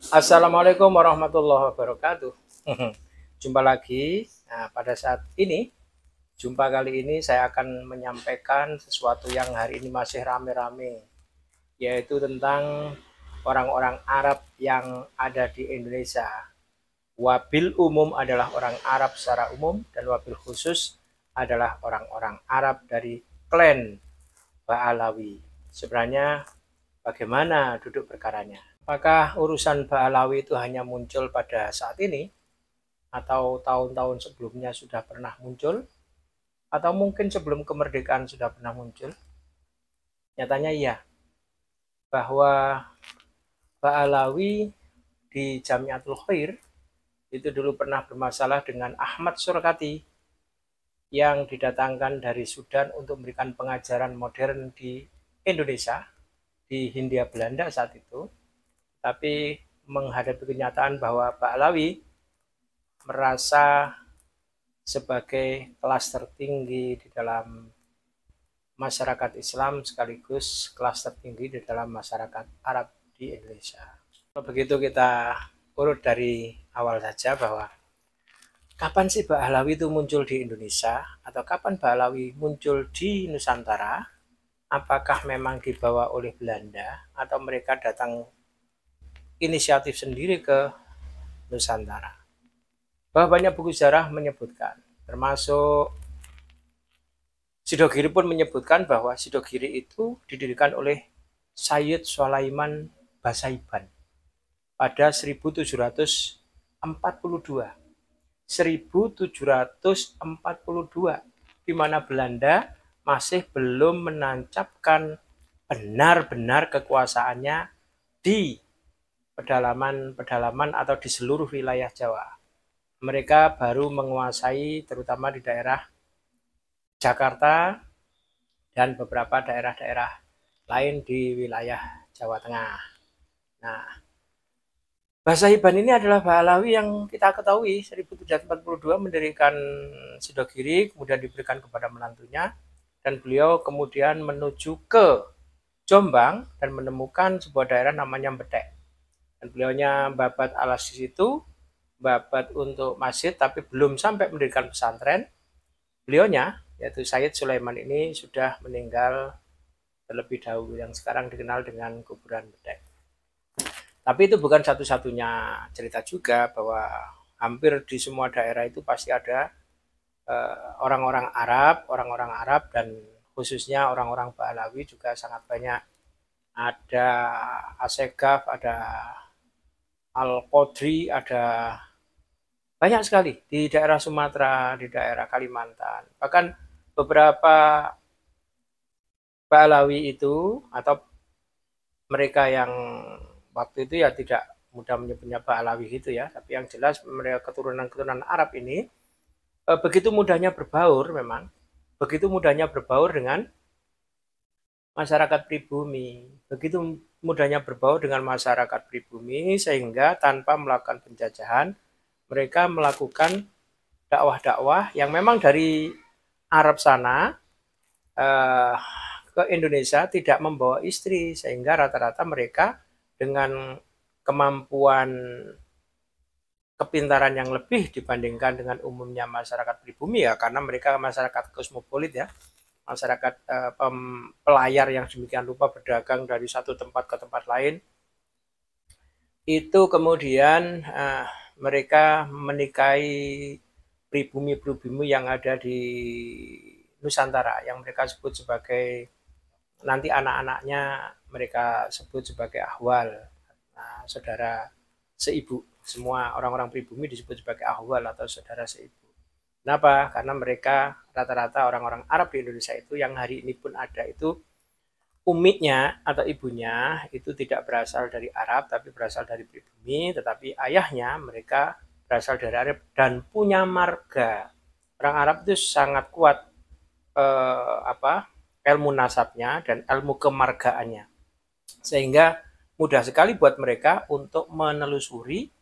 Assalamualaikum warahmatullahi wabarakatuh. Jumpa lagi. Nah, pada saat ini, jumpa kali ini saya akan menyampaikan sesuatu yang hari ini masih rame-rame, yaitu tentang orang-orang Arab yang ada di Indonesia. Wabil umum adalah orang Arab secara umum dan wabil khusus adalah orang-orang Arab dari klan Ba'alawi. Sebenarnya bagaimana duduk perkaranya? Apakah urusan Ba'alawi itu hanya muncul pada saat ini atau tahun-tahun sebelumnya sudah pernah muncul atau mungkin sebelum kemerdekaan sudah pernah muncul? Nyatanya iya, bahwa Ba'alawi di Jamiatul Khair itu dulu pernah bermasalah dengan Ahmad Surkati yang didatangkan dari Sudan untuk memberikan pengajaran modern di Indonesia, di Hindia Belanda saat itu. Tapi menghadapi kenyataan bahwa Ba'alawi merasa sebagai kelas tertinggi di dalam masyarakat Islam sekaligus kelas tertinggi di dalam masyarakat Arab di Indonesia. Kalau begitu kita urut dari awal saja bahwa kapan sih Ba'alawi itu muncul di Indonesia atau kapan Ba'alawi muncul di Nusantara? Apakah memang dibawa oleh Belanda atau mereka datang inisiatif sendiri ke Nusantara? Bahwa banyak buku sejarah menyebutkan, termasuk Sidogiri pun menyebutkan bahwa Sidogiri itu didirikan oleh Sayyid Sulaiman Basaiban pada 1742. 1742, di mana Belanda masih belum menancapkan benar-benar kekuasaannya di pedalaman-pedalaman atau di seluruh wilayah Jawa. Mereka baru menguasai terutama di daerah Jakarta dan beberapa daerah-daerah lain di wilayah Jawa Tengah. Nah, Basaiban ini adalah Ba'alawi yang kita ketahui 1742 mendirikan Sidogiri, kemudian diberikan kepada menantunya, dan beliau kemudian menuju ke Jombang dan menemukan sebuah daerah namanya Betek. Dan beliaunya babat alas di situ, babat untuk masjid, tapi belum sampai mendirikan pesantren. Beliaunya, yaitu Sayyid Sulaiman ini sudah meninggal terlebih dahulu, yang sekarang dikenal dengan kuburan Betek. Tapi itu bukan satu-satunya cerita juga, bahwa hampir di semua daerah itu pasti ada orang-orang Arab dan khususnya orang-orang Ba'alawi juga sangat banyak. Ada Asegaf, ada Al-Qodri, ada banyak sekali di daerah Sumatera, di daerah Kalimantan. Bahkan beberapa Ba'alawi itu atau mereka yang waktu itu ya tidak mudah menyebutnya Ba'alawi gitu ya, tapi yang jelas mereka keturunan-keturunan Arab ini begitu mudahnya berbaur, memang begitu mudahnya berbaur dengan masyarakat pribumi, begitu mudahnya berbaur dengan masyarakat pribumi sehingga tanpa melakukan penjajahan mereka melakukan dakwah-dakwah yang memang dari Arab sana ke Indonesia tidak membawa istri, sehingga rata-rata mereka dengan kemampuan kepintaran yang lebih dibandingkan dengan umumnya masyarakat pribumi ya, karena mereka masyarakat kosmopolit ya, masyarakat pelayar yang demikian rupa berdagang dari satu tempat ke tempat lain. Itu kemudian mereka menikahi pribumi-pribumi yang ada di Nusantara, yang mereka sebut sebagai, nanti anak-anaknya mereka sebut sebagai ahwal, nah, saudara seibu. Semua orang-orang pribumi disebut sebagai ahwal atau saudara seibu. Kenapa? Karena mereka rata-rata orang-orang Arab di Indonesia itu yang hari ini pun ada itu, umiknya atau ibunya itu tidak berasal dari Arab tapi berasal dari pribumi, tetapi ayahnya mereka berasal dari Arab dan punya marga. Orang Arab itu sangat kuat ilmu nasabnya dan ilmu kemargaannya, sehingga mudah sekali buat mereka untuk menelusuri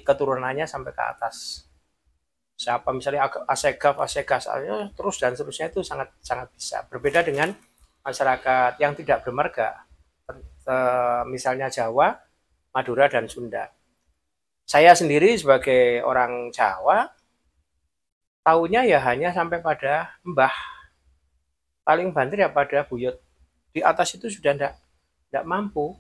keturunannya sampai ke atas. Siapa misalnya Asegaf, Asegas, terus dan seterusnya, itu sangat sangat bisa. Berbeda dengan masyarakat yang tidak bermarga, misalnya Jawa, Madura, dan Sunda. Saya sendiri sebagai orang Jawa, taunya ya hanya sampai pada mbah, paling banter ya pada buyut. Di atas itu sudah tidak mampu.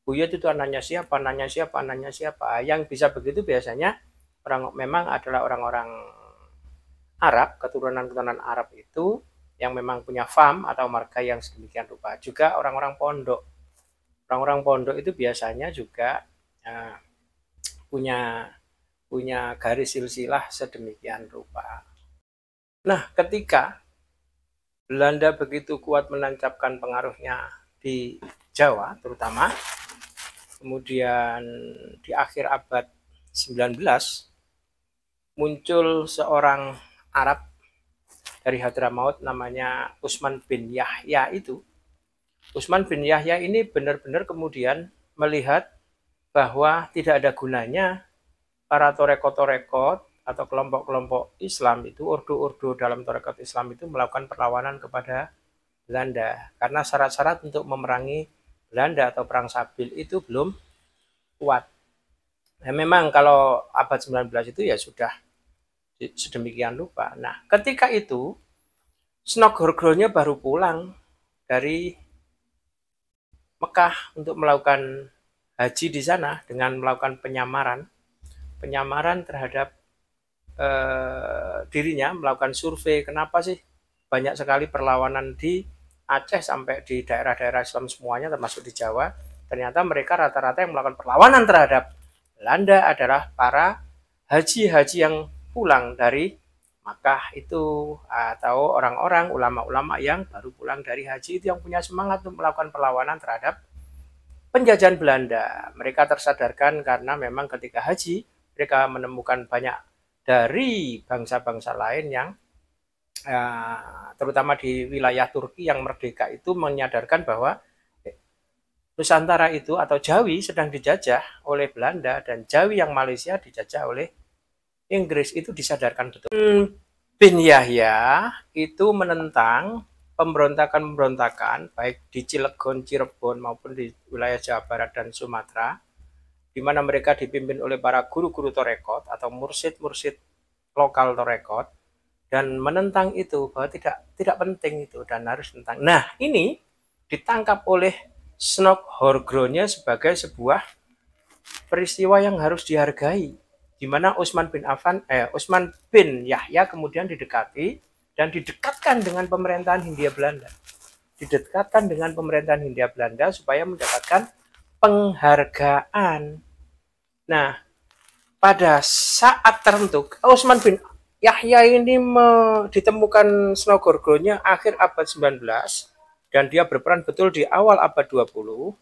Buyut itu anaknya siapa, anaknya siapa, anaknya siapa. Yang bisa begitu biasanya memang adalah orang-orang Arab, keturunan-keturunan Arab itu yang memang punya farm atau marga yang sedemikian rupa. Juga orang-orang pondok. Orang-orang pondok itu biasanya juga punya garis silsilah sedemikian rupa. Nah, ketika Belanda begitu kuat menancapkan pengaruhnya di Jawa terutama, kemudian di akhir abad 19 muncul seorang Arab dari Hadramaut namanya Utsman bin Yahya itu. Utsman bin Yahya ini benar-benar kemudian melihat bahwa tidak ada gunanya para torekot-torekot atau kelompok-kelompok Islam itu, ordo-ordo dalam torekot Islam itu melakukan perlawanan kepada Belanda. Karena syarat-syarat untuk memerangi Belanda atau perang Sabil itu belum kuat. Nah, memang kalau abad 19 itu ya sudah sedemikian rupa. Nah, ketika itu Snogorgro-nya baru pulang dari Mekah untuk melakukan haji di sana dengan melakukan penyamaran terhadap dirinya, melakukan survei. Kenapa sih banyak sekali perlawanan di Aceh sampai di daerah-daerah Islam semuanya termasuk di Jawa? Ternyata mereka rata-rata yang melakukan perlawanan terhadap Belanda adalah para haji-haji yang pulang dari Makkah itu, atau orang-orang ulama-ulama yang baru pulang dari haji itu yang punya semangat untuk melakukan perlawanan terhadap penjajahan Belanda. Mereka tersadarkan karena memang ketika haji mereka menemukan banyak dari bangsa-bangsa lain yang terutama di wilayah Turki yang merdeka itu menyadarkan bahwa Nusantara itu atau Jawi sedang dijajah oleh Belanda dan Jawi yang Malaysia dijajah oleh Inggris. Itu disadarkan betul. Bin Yahya itu menentang pemberontakan-pemberontakan baik di Cilegon, Cirebon maupun di wilayah Jawa Barat dan Sumatera, di mana mereka dipimpin oleh para guru-guru torekot atau mursyid-mursyid lokal torekot, dan menentang itu bahwa tidak penting itu dan harus tentang. Nah, ini ditangkap oleh Snogorgro-nya sebagai sebuah peristiwa yang harus dihargai, di mana Utsman bin Yahya kemudian didekati dan didekatkan dengan pemerintahan Hindia Belanda. Didekatkan dengan pemerintahan Hindia Belanda supaya mendapatkan penghargaan. Nah, pada saat tertentu Utsman bin Yahya ini ditemukan Snogorgro-nya akhir abad 19 dan dia berperan betul di awal abad 20.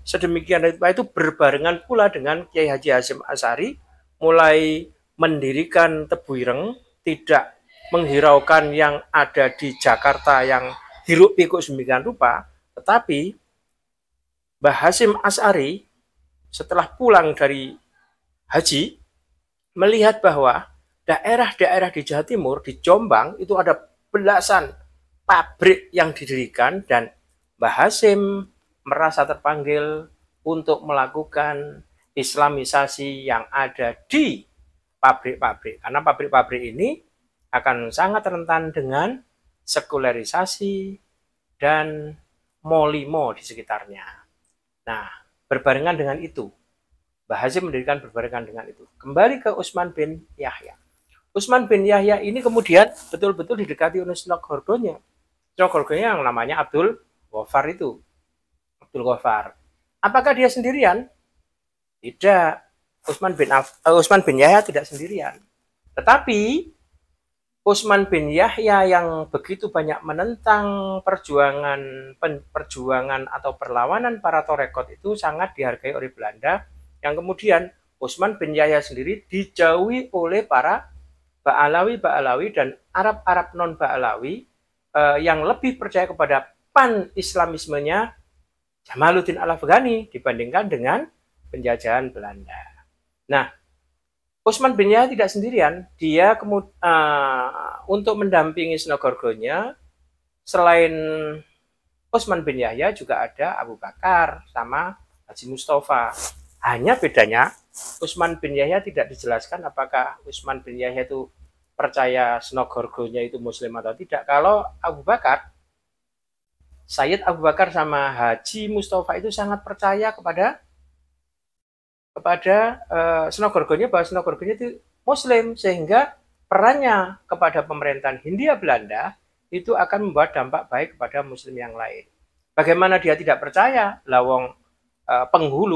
Sedemikian rupa itu berbarengan pula dengan Kiai Haji Hasyim Asy'ari mulai mendirikan Tebu Ireng, tidak menghiraukan yang ada di Jakarta yang hiruk pikuk sedemikian rupa, tetapi Mbah Hasyim Asy'ari setelah pulang dari haji melihat bahwa daerah-daerah di Jawa Timur, di Jombang itu ada belasan pabrik yang didirikan dan Mbah Hasyim merasa terpanggil untuk melakukan Islamisasi yang ada di pabrik-pabrik. Karena pabrik-pabrik ini akan sangat rentan dengan sekularisasi dan molimo di sekitarnya. Nah, berbarengan dengan itu, Mbah Hasyim mendirikan berbarengan dengan itu. Kembali ke Utsman bin Yahya. Utsman bin Yahya ini kemudian betul-betul didekati oleh Snogorgro-nya. Snogorgro-nya yang namanya Abdul Ghaffar itu. Abdul Ghaffar. Apakah dia sendirian? Tidak. Utsman bin Yahya tidak sendirian. Tetapi Utsman bin Yahya yang begitu banyak menentang perjuangan atau perlawanan para torekot itu sangat dihargai oleh Belanda, yang kemudian Utsman bin Yahya sendiri dijauhi oleh para Ba'alawi dan Arab-Arab non-Ba'alawi yang lebih percaya kepada pan-Islamismenya Jamaluddin Al-Afghani dibandingkan dengan penjajahan Belanda. Nah, Utsman bin Yahya tidak sendirian. Dia untuk mendampingi Snogorgro-nya, selain Utsman bin Yahya juga ada Abu Bakar sama Haji Mustafa. Hanya bedanya Utsman bin Yahya tidak dijelaskan apakah Utsman bin Yahya itu percaya Snogorgonya itu muslim atau tidak. Kalau Abu Bakar, Sayyid Abu Bakar sama Haji Mustafa itu sangat percaya kepada Snogorgonya, bahwa Snogorgonya itu muslim, sehingga perannya kepada pemerintahan Hindia Belanda itu akan membawa dampak baik kepada muslim yang lain. Bagaimana dia tidak percaya? Lawong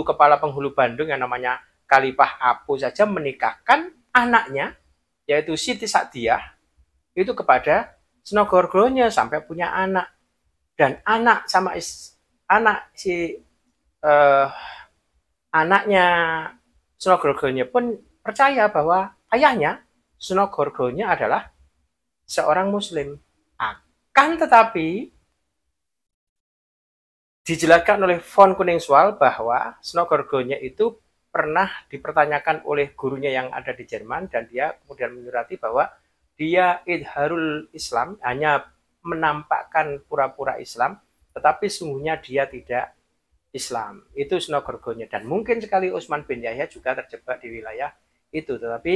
kepala penghulu Bandung yang namanya Khalifah Apo saja menikahkan anaknya, yaitu Siti Sa'diyah, itu kepada Snogorgonya sampai punya anak. Dan anak sama anaknya Snogorgonya pun percaya bahwa ayahnya Snogorgonya adalah seorang muslim. Akan tetapi dijelaskan oleh von Koningswald bahwa Snogorgonya itu pernah dipertanyakan oleh gurunya yang ada di Jerman, dan dia kemudian menyurati bahwa dia idharul Islam, hanya menampakkan pura-pura Islam, tetapi sungguhnya dia tidak Islam. Itu Snogorgonya. Dan mungkin sekali Utsman bin Yahya juga terjebak di wilayah itu, tetapi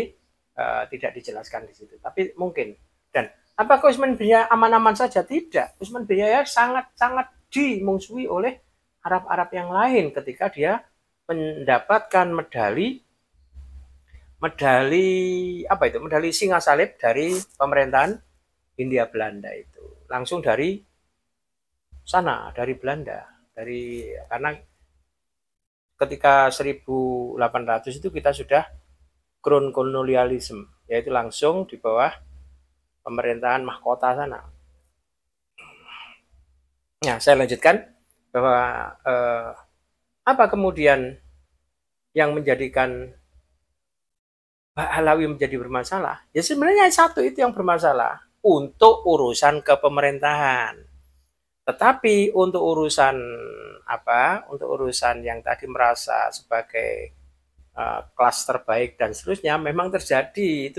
tidak dijelaskan di situ. Tapi mungkin. Dan apakah Utsman bin Yahya aman-aman saja? Tidak. Utsman bin Yahya sangat-sangat dimungsuhi oleh Arab-Arab yang lain ketika dia mendapatkan medali singa salib dari pemerintahan Hindia Belanda itu. Langsung dari sana, dari Belanda. Karena ketika 1800 itu kita sudah crown kolonialisme, yaitu langsung di bawah pemerintahan mahkota sana. Nah, saya lanjutkan bahwa apa kemudian yang menjadikan Alawi menjadi bermasalah? Ya sebenarnya satu itu yang bermasalah untuk urusan kepemerintahan. Tetapi untuk urusan yang tadi merasa sebagai kelas terbaik dan seterusnya, memang terjadi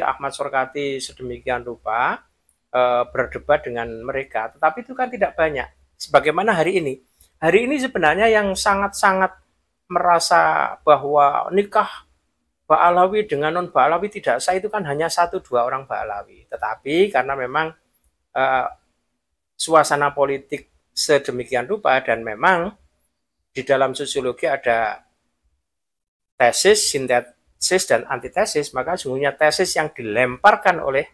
Ahmad Surkati sedemikian rupa berdebat dengan mereka, tetapi itu kan tidak banyak. Sebagaimana hari ini sebenarnya yang sangat-sangat merasa bahwa nikah Ba'alawi dengan non Ba'alawi tidak sah itu kan hanya 1-2 orang Ba'alawi. Tetapi karena memang suasana politik sedemikian rupa, dan memang di dalam sosiologi ada tesis, sintesis, dan antitesis, maka sungguhnya tesis yang dilemparkan oleh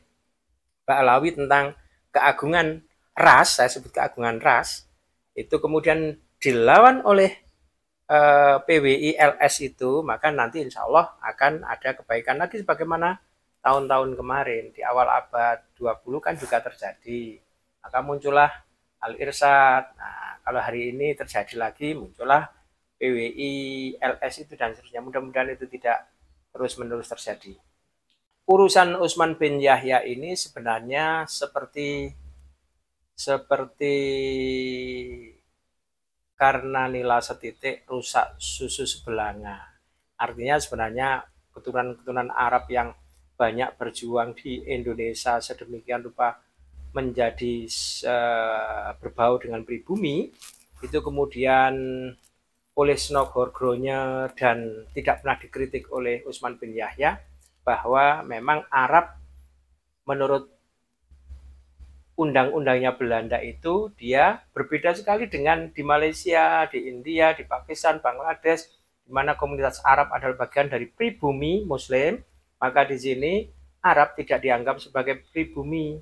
Ba'alawi tentang keagungan ras, saya sebut keagungan ras, itu kemudian dilawan oleh PWI LS itu, maka nanti insya Allah akan ada kebaikan lagi sebagaimana tahun-tahun kemarin. Di awal abad 20 kan juga terjadi, maka muncullah Al-Irsyad. Nah, kalau hari ini terjadi lagi, muncullah PWI LS itu dan seterusnya. Mudah-mudahan itu tidak terus-menerus terjadi. Urusan Utsman bin Yahya ini sebenarnya seperti karena nila setitik rusak susu sebelanga. Artinya sebenarnya keturunan-keturunan Arab yang banyak berjuang di Indonesia sedemikian rupa menjadi berbau dengan pribumi, itu kemudian oleh Snogorgonya dan tidak pernah dikritik oleh Utsman bin Yahya, bahwa memang Arab menurut undang-undangnya Belanda itu dia berbeda sekali dengan di Malaysia, di India, di Pakistan, Bangladesh, di mana komunitas Arab adalah bagian dari pribumi Muslim. Maka di sini Arab tidak dianggap sebagai pribumi,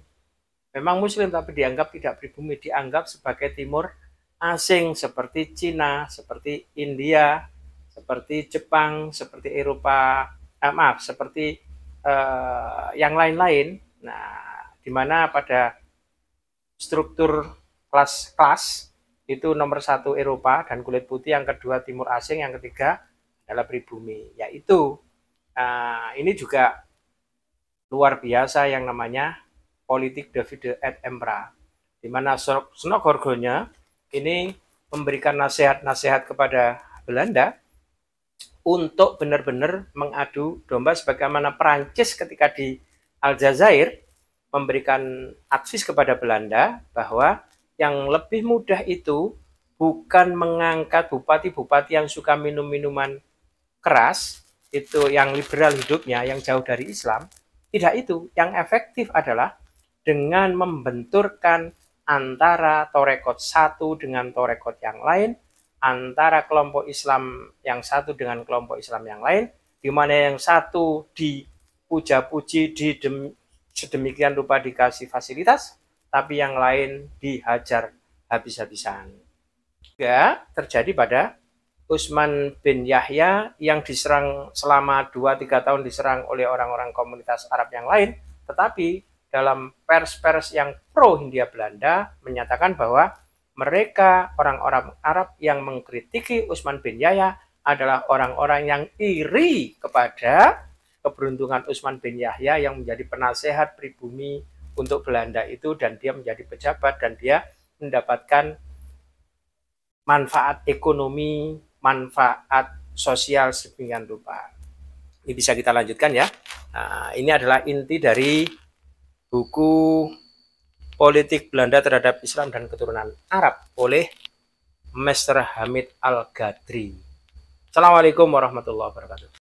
memang Muslim tapi dianggap tidak pribumi, dianggap sebagai timur asing seperti Cina, seperti India, seperti Jepang, seperti Eropa, seperti yang lain-lain. Nah, di mana pada struktur kelas itu nomor 1 Eropa dan kulit putih, yang kedua timur asing, yang ketiga adalah pribumi. Yaitu ini juga luar biasa yang namanya politik Davide et Impera, di mana Snogorgonya ini memberikan nasihat-nasihat kepada Belanda untuk benar-benar mengadu domba, sebagaimana Perancis ketika di Aljazair memberikan advis kepada Belanda bahwa yang lebih mudah itu bukan mengangkat bupati-bupati yang suka minum minuman keras, itu yang liberal hidupnya, yang jauh dari Islam. Tidak itu. Yang efektif adalah dengan membenturkan antara torekot satu dengan torekot yang lain, antara kelompok Islam yang satu dengan kelompok Islam yang lain, di mana yang satu dipuja-puji, sedemikian rupa dikasih fasilitas, tapi yang lain dihajar habis-habisan. Juga terjadi pada Utsman bin Yahya yang diserang selama 2-3 tahun, diserang oleh orang-orang komunitas Arab yang lain, tetapi dalam pers-pers yang pro Hindia Belanda menyatakan bahwa mereka orang-orang Arab yang mengkritiki Utsman bin Yahya adalah orang-orang yang iri kepada keberuntungan Utsman bin Yahya yang menjadi penasehat pribumi untuk Belanda itu, dan dia menjadi pejabat dan dia mendapatkan manfaat ekonomi, manfaat sosial sedemikian rupa. Ini bisa kita lanjutkan ya. Nah, ini adalah inti dari buku Politik Belanda Terhadap Islam dan Keturunan Arab oleh Mr. Hamid Al-Ghadri. Assalamualaikum warahmatullahi wabarakatuh.